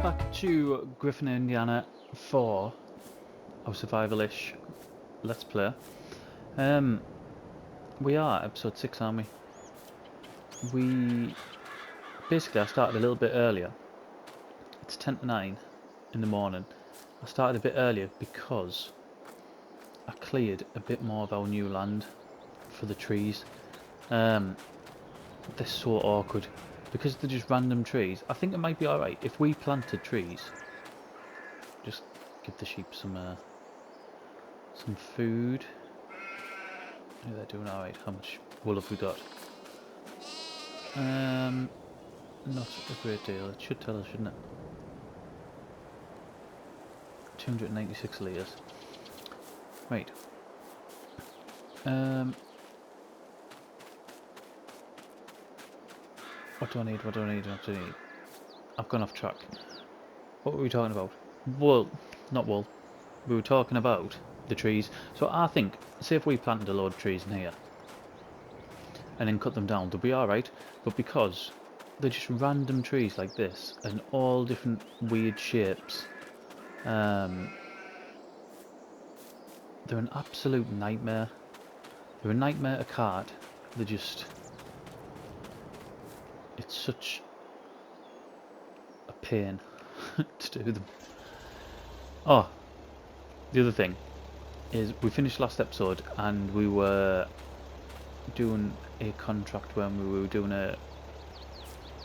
welcome back to Griffin Indiana for our survival-ish Let's Play. We are episode 6, aren't we? Basically, I started a little bit earlier. It's 10 to 9 in the morning. I started a bit earlier because I cleared a bit more of our new land for the trees. They're so awkward because they're just random trees. I think it might be alright if we planted trees. Just give the sheep some food. Yeah, they're doing alright. How much wool have we got? Not a great deal. It should tell us, shouldn't it? 296 litres. Right. What do I need? What do I need? What do I need? I've gone off track. What were we talking about? Wool. Not wool. We were talking about the trees. So I think, say if we planted a load of trees in here and then cut them down, they'll be alright. But because they're just random trees like this and all different weird shapes, they're an absolute nightmare. They're a nightmare to cart. They're just... It's such a pain to do them. Oh, the other thing is we finished last episode and we were doing a contract when we were doing a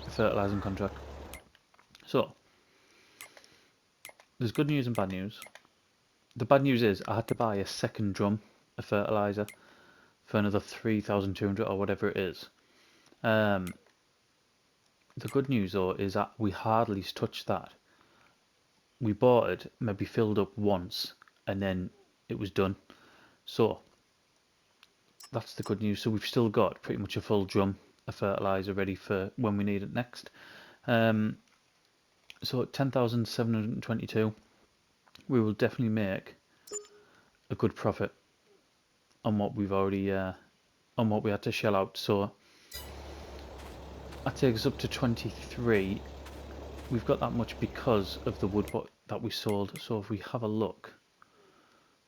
fertilising contract. So, there's good news and bad news. The bad news is I had to buy a second drum of fertiliser for another 3,200 or whatever it is. The good news though is that we hardly touched that. We bought it, maybe filled up once, and then it was done. So that's the good news. So we've still got pretty much a full drum of fertiliser ready for when we need it next. So 10,722, we will definitely make a good profit on what we've already on what we had to shell out. So that takes us up to 23. We've got that much because of the wood that we sold. So if we have a look,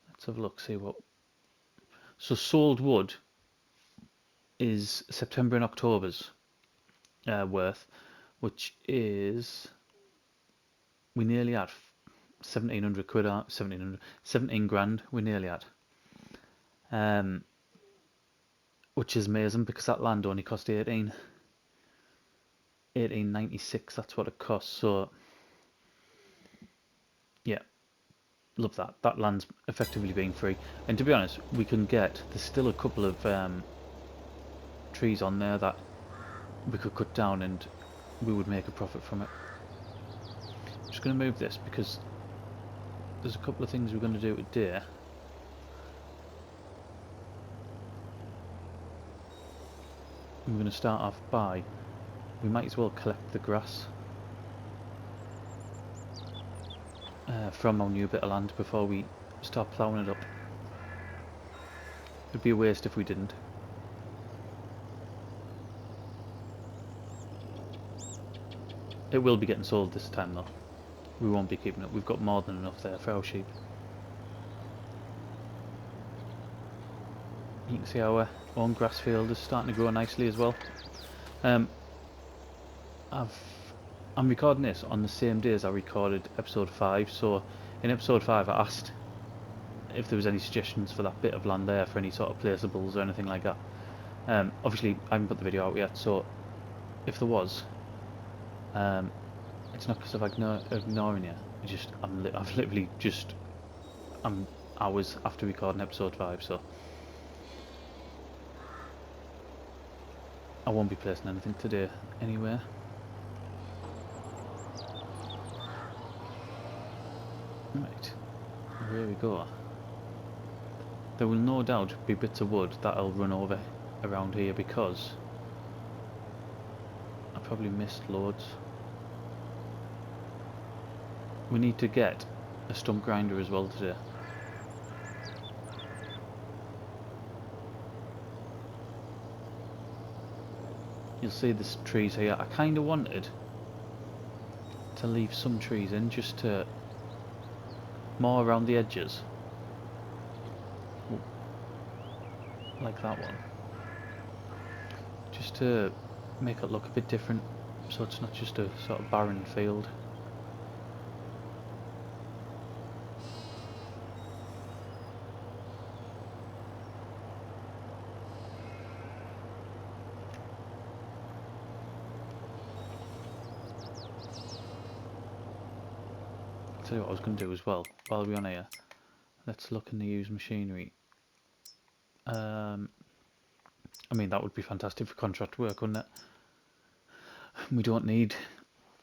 let's have a look, see what. So sold wood is September and October's worth, which is, we nearly had 1,700 quid, 17 grand we nearly had. Which is amazing because that land only cost 1896, that's what it costs. So yeah, love that. That land's effectively being free. And to be honest, we can get, there's still a couple of trees on there that we could cut down and we would make a profit from it. I'm just going to move this because there's a couple of things we're going to do today. We're going to start off by, we might as well collect the grass from our new bit of land before we start ploughing it up. It'd be a waste if we didn't. It will be getting sold this time though. We won't be keeping it. We've got more than enough there for our sheep. You can see our own grass field is starting to grow nicely as well. I'm recording this on the same day as I recorded episode 5. So in episode 5 I asked if there was any suggestions for that bit of land there for any sort of placeables or anything like that. Obviously I haven't put the video out yet, so if there was, it's not because I'm ignoring you. I've literally just, I'm hours after recording episode 5, so I won't be placing anything today anywhere. Right, here we go. There will no doubt be bits of wood that I'll run over around here because I probably missed loads. We need to get a stump grinder as well today. You'll see the trees here. I kind of wanted to leave some trees in, just to more around the edges, like that one, just to make it look a bit different, so it's not just a sort of barren field. Tell you what I was going to do as well, while we're on here, let's look in the used machinery. I mean, that would be fantastic for contract work, wouldn't it? We don't need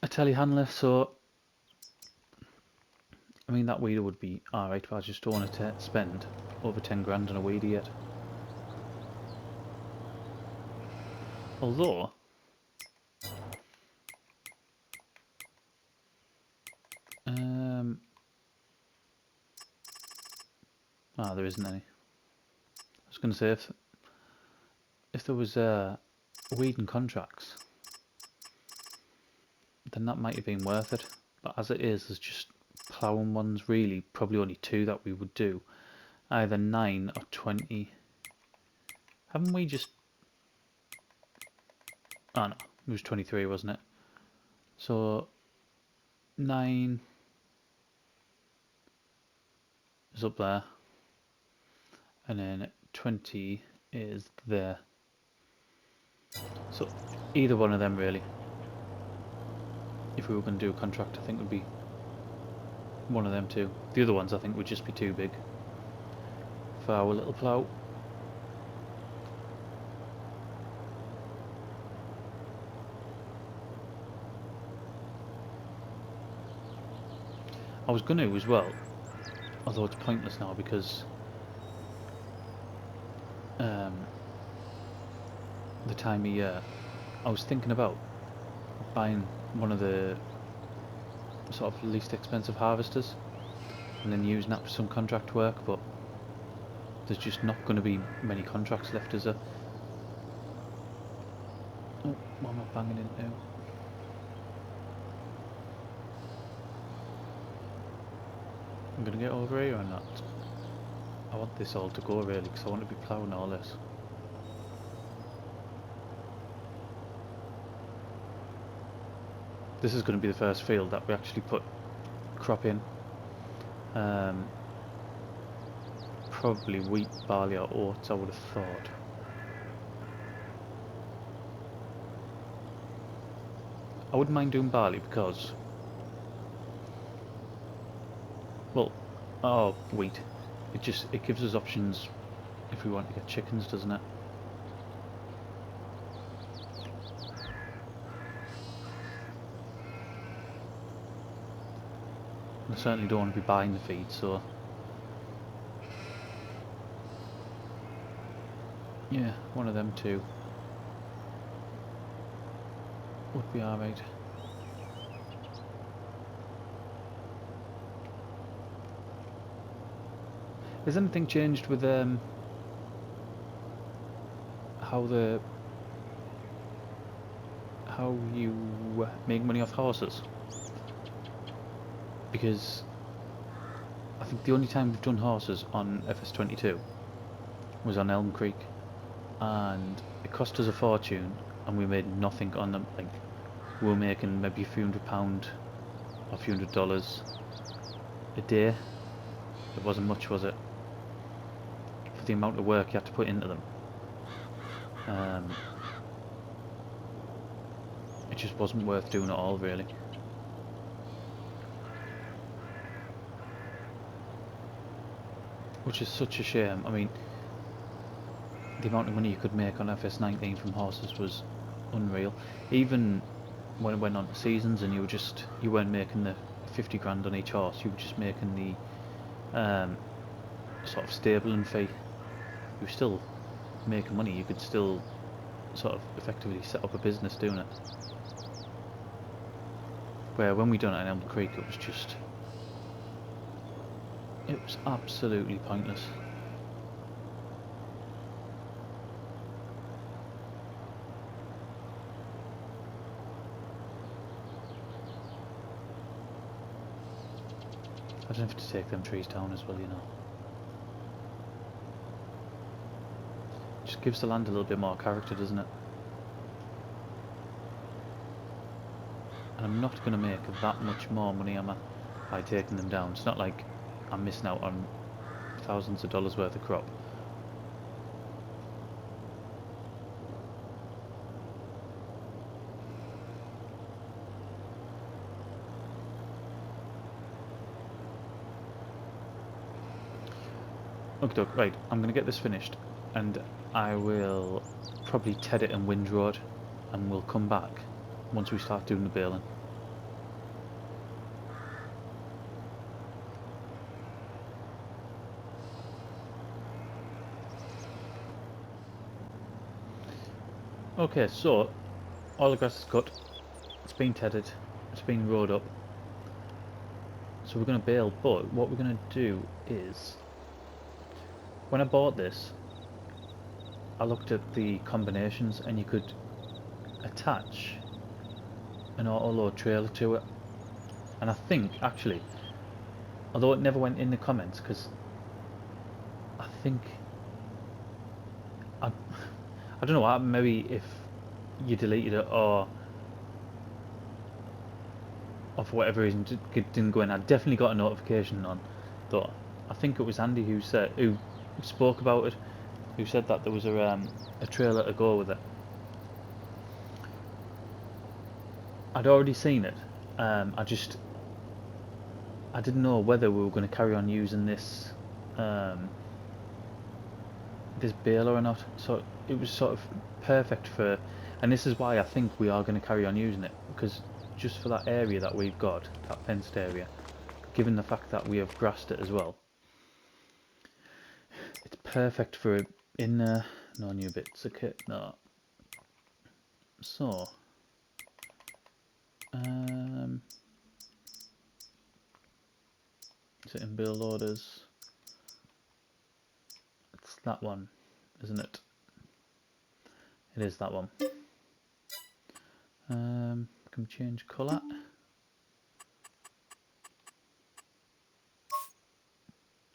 a telehandler, so I mean, that weeder would be alright, but I just don't want to spend over 10 grand on a weeder yet. Although, there isn't any. I was going to say, if there was weeding contracts, then that might have been worth it. But as it is, there's just ploughing ones, really, probably only 2 that we would do. Either 9 or 20. Haven't we just... Oh no, it was 23, wasn't it? So, 9 is up there. And then 20 is there. So, either one of them, really. If we were going to do a contract, I think would be one of them two. The other ones I think would just be too big for our little plough. I was going to as well, although it's pointless now because the time of year. I was thinking about buying one of the sort of least expensive harvesters and then using that for some contract work, but there's just not going to be many contracts left, is there? Oh, what am I banging into? I'm going to get over here or not? I want this all to go really, because I want to be ploughing all this. This is going to be the first field that we actually put crop in. Probably wheat, barley or oats, I would have thought. I wouldn't mind doing barley because... well, wheat. It gives us options if we want to get chickens, doesn't it? I certainly don't want to be buying the feed, so... yeah, one of them two would be alright. Has anything changed with how you make money off horses? Because I think the only time we've done horses on FS22 was on Elm Creek, and it cost us a fortune and we made nothing on them. Like, we were making maybe a few £100 or a few $100 a day. It wasn't much, was it, for the amount of work you had to put into them? It just wasn't worth doing at all, really. Which is such a shame. I mean, the amount of money you could make on FS19 from horses was unreal. Even when it went on to seasons and you weren't making the 50 grand on each horse, you were just making the sort of stabling fee. You were still making money. You could still sort of effectively set up a business doing it. Where when we done it in Elm Creek, it was absolutely pointless. I don't have to take them trees down as well, you know. Just gives the land a little bit more character, doesn't it? And I'm not going to make that much more money, am I, by taking them down? It's not like I'm missing out on thousands of dollars worth of crop. Okay, right, I'm going to get this finished, and I will probably ted it and windrow, and we'll come back once we start doing the baling. Okay, so all the grass is cut, it's been tedded, it's been rowed up, so we're going to bale, but what we're going to do is, when I bought this, I looked at the combinations and you could attach an auto-load trailer to it, and I think actually, although it never went in the comments, because I think I don't know what, maybe if you deleted it or for whatever reason it didn't go in. I definitely got a notification on, though. I think it was Andy who spoke about it, who said that there was a trailer to go with it. I'd already seen it. I didn't know whether we were going to carry on using this this baler or not. So it was sort of perfect for, and this is why I think we are going to carry on using it, because just for that area that we've got, that fenced area, given the fact that we have grassed it as well, it's perfect for in no new bits. Okay, no. So is it in build orders? It's that one, isn't it? It is that one. Can we change colour?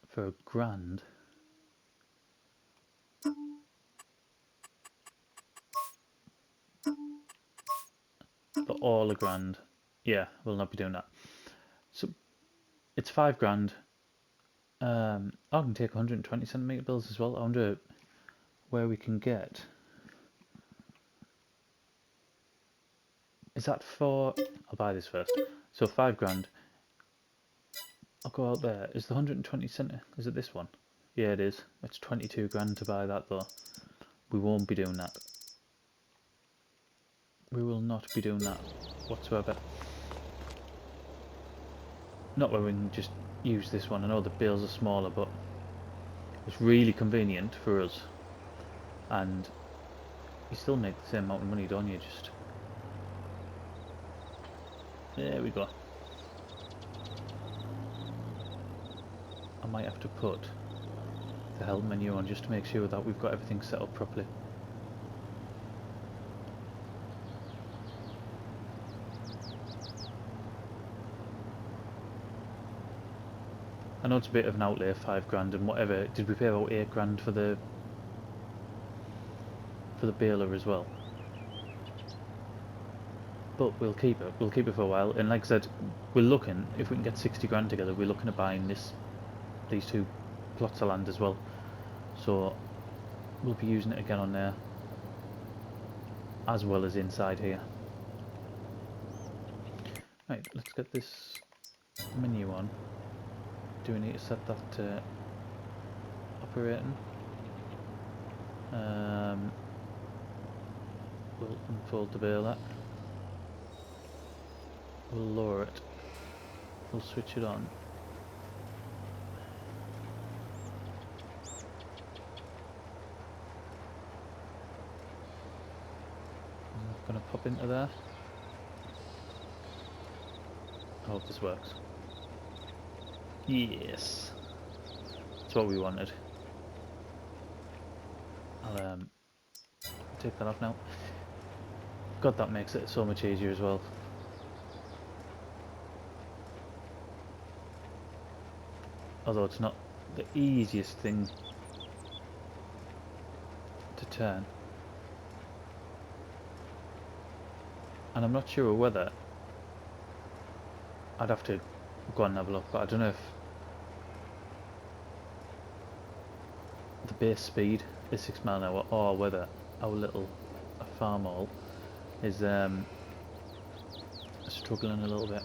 For a grand. For all a grand. Yeah, we'll not be doing that. So it's 5 grand. I can take 120 centimetre bills as well. I wonder where we can get. Is that for? I'll buy this first. So 5 grand. I'll go out there. Is the 120 centimetre? Is it this one? Yeah, it is. It's 22 grand to buy that though. We won't be doing that. We will not be doing that whatsoever. Not where we can just use this one. I know the bales are smaller, but it's really convenient for us. And you still make the same amount of money, don't you? Just there we go. I might have to put the help menu on just to make sure that we've got everything set up properly. I know it's a bit of an outlay, 5 grand and whatever. Did we pay about 8 grand for the baler as well? But we'll keep it. We'll keep it for a while. And like I said, we're looking, if we can get 60 grand together, we're looking at buying these 2 plots of land as well. So we'll be using it again on there, as well as inside here. Right, let's get this menu on. Do we need to set that to operating? We'll unfold the baler. We'll lower it. We'll switch it on. I'm gonna pop into there. I hope this works. Yes, that's what we wanted. I'll take that off now. God, that makes it so much easier as well. although it's not the easiest thing to turn. And I'm not sure whether I'd have to go and have a look, but I don't know if the base speed is 6 mile an hour or whether our little farm hall is struggling a little bit.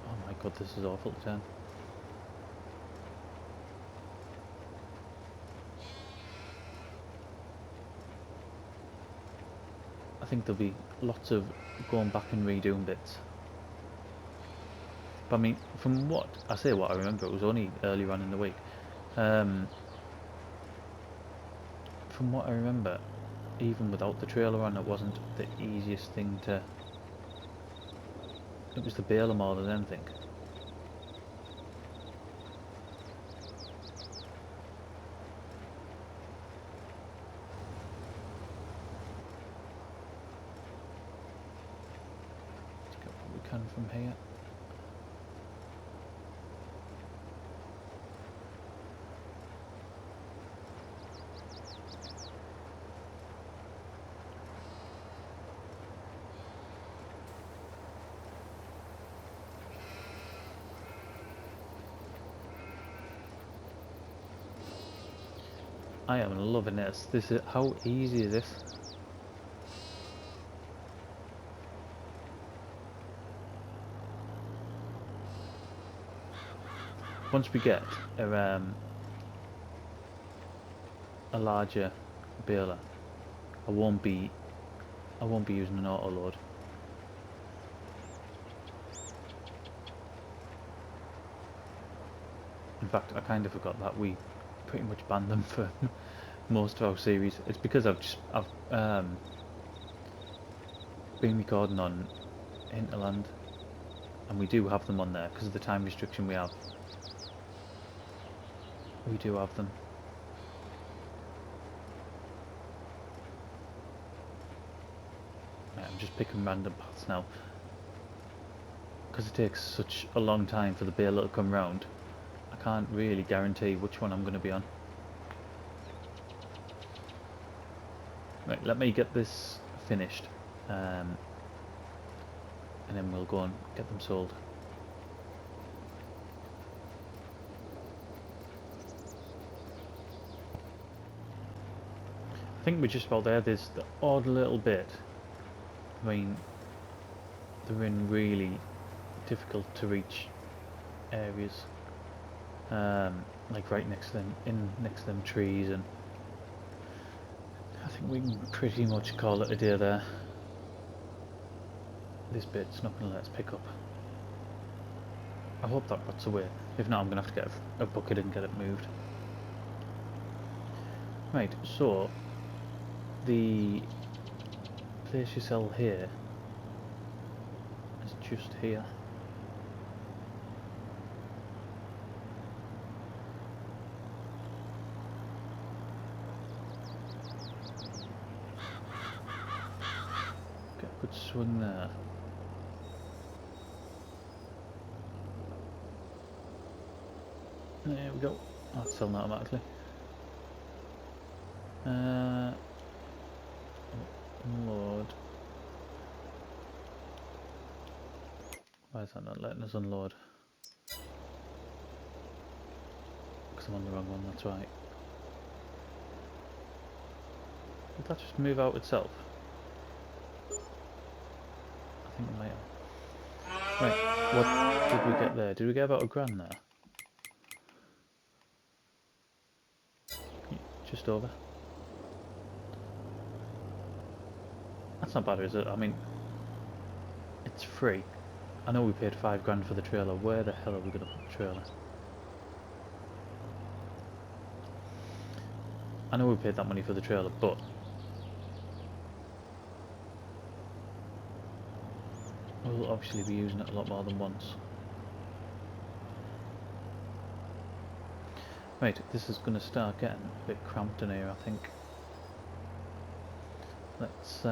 Oh my god, this is awful to turn. I think there'll be lots of going back and redoing bits. But I mean, from what I remember, it was only earlier on in the week. From what I remember, even without the trailer on, it wasn't the easiest thing to. It was the baler more than anything. Let's get what we can from here. I am loving this. This is how easy is this? Once we get a larger baler, I won't be using an auto load. In fact, I kind of forgot that we pretty much banned them for most of our series. It's because I've been recording on Hinterland, and we do have them on there because of the time restriction we have. We do have them. Right, I'm just picking random paths now because it takes such a long time for the baler to come round. I can't really guarantee which one I'm going to be on. Right, let me get this finished, and then we'll go and get them sold. I think we're just about there. There's the odd little bit. I mean, they're in really difficult to reach areas, like right next to them, next to them trees, and I think we can pretty much call it a day there. This bit's not going to let us pick up. I hope that rots away. If not, I'm going to have to get a bucket and get it moved. Right, so the place you sell here is just here. Get a good swing there. There we go. That's selling automatically. Unload. Why is that not letting us unload? Because I'm on the wrong one, that's right. Did that just move out itself? I think it might have. Right, what did we get there? Did we get about £1,000 there? Just over. That's not bad, is it? I mean, it's free. I know we paid £5,000 for the trailer. Where the hell are we going to put the trailer? I know we paid that money for the trailer, but we'll obviously be using it a lot more than once. Right, this is going to start getting a bit cramped in here, I think. Let's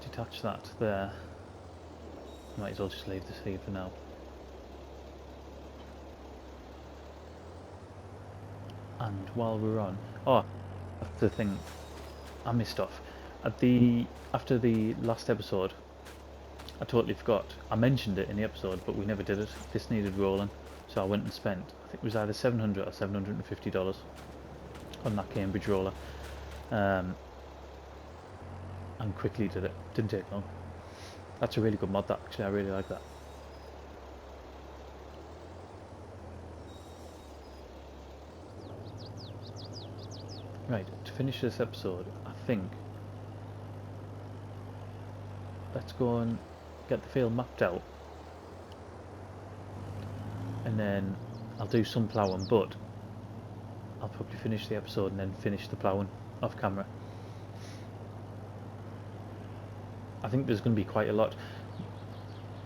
detach that there. Might as well just leave this here for now. And while we're on, oh, that's the thing I missed off. After the last episode, I totally forgot. I mentioned it in the episode, but we never did it. This needed rolling, so I went and spent, I think it was either $700 or $750 on that Cambridge roller, and quickly did it. Didn't take long. That's a really good mod, that, actually. I really like that. Right, to finish this episode, I think let's go and get the field mapped out, and then I'll do some ploughing, but I'll probably finish the episode and then finish the ploughing off camera. I think there's going to be quite a lot.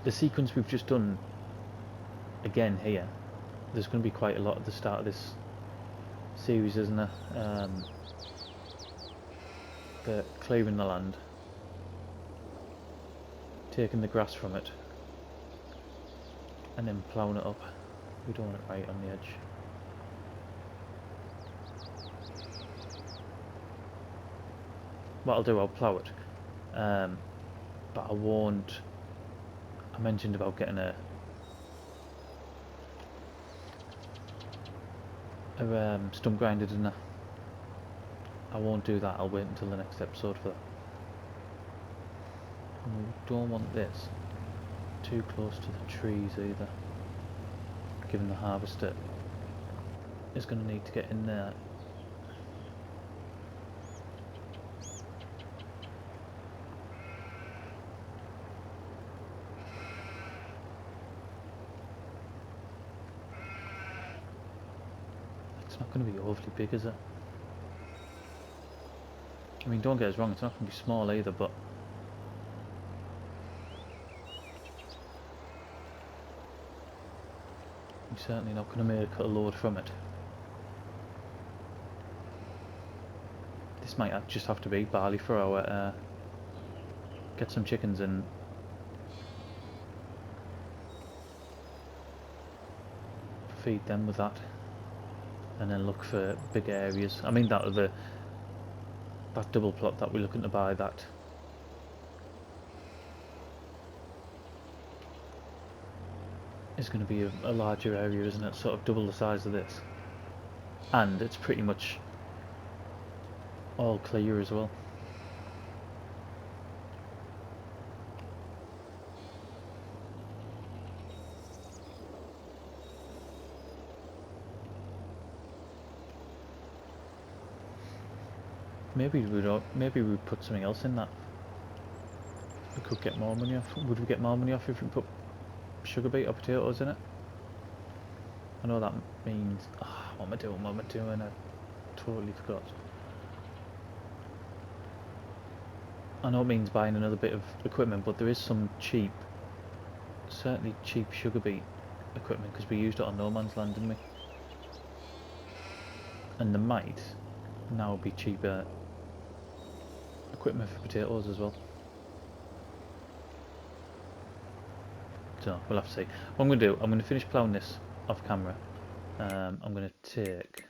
The sequence we've just done again here, there's going to be quite a lot at the start of this series, isn't there? The clearing the land, taking the grass from it, and then ploughing it up. We don't want it right on the edge. What I'll do, I'll plough it, but I won't. I mentioned about getting a stump grinder, didn't I? I won't do that. I'll wait until the next episode for that. And we don't want this too close to the trees either, given the harvester is going to need to get in there. It's not going to be overly big, is it? I mean, don't get us wrong, it's not going to be small either, but we're certainly not going to make a load from it. This might just have to be barley for our get some chickens and feed them with that, and then look for big areas. I mean, that double plot that we're looking to buy, that is going to be a larger area, isn't it? Sort of double the size of this, and it's pretty much all clear as well. Maybe we put something else in that. We could get more money off. Would we get more money off if we put sugar beet or potatoes in it? I know that means... what am I doing? I totally forgot. I know it means buying another bit of equipment, but there is some cheap, certainly cheap sugar beet equipment, because we used it on No Man's Land, didn't we? And there might now be cheaper equipment for potatoes as well. So we'll have to see. What I'm going to do, I'm going to finish ploughing this off camera. I'm going to take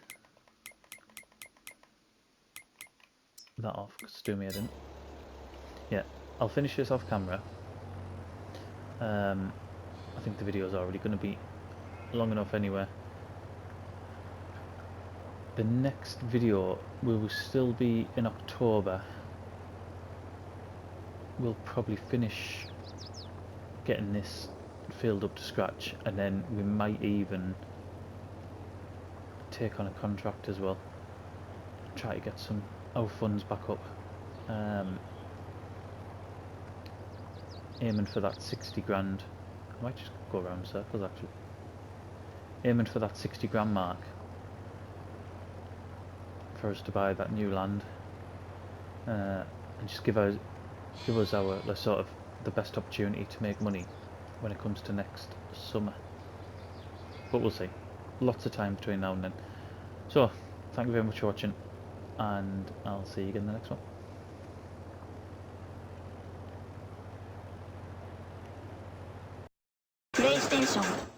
that off because it's doing me head in. Yeah, I'll finish this off camera. I think the video is already going to be long enough anyway. The next video will still be in October. We'll probably finish getting this field up to scratch, and then we might even take on a contract as well. Try to get some our funds back up. Aiming for that 60 grand. I might just go around in circles actually. Aiming for that 60 grand mark for us to buy that new land, and just give us our sort of the best opportunity to make money when it comes to next summer. But we'll see. Lots of time between now and then. So thank you very much for watching, and I'll see you again in the next one. mission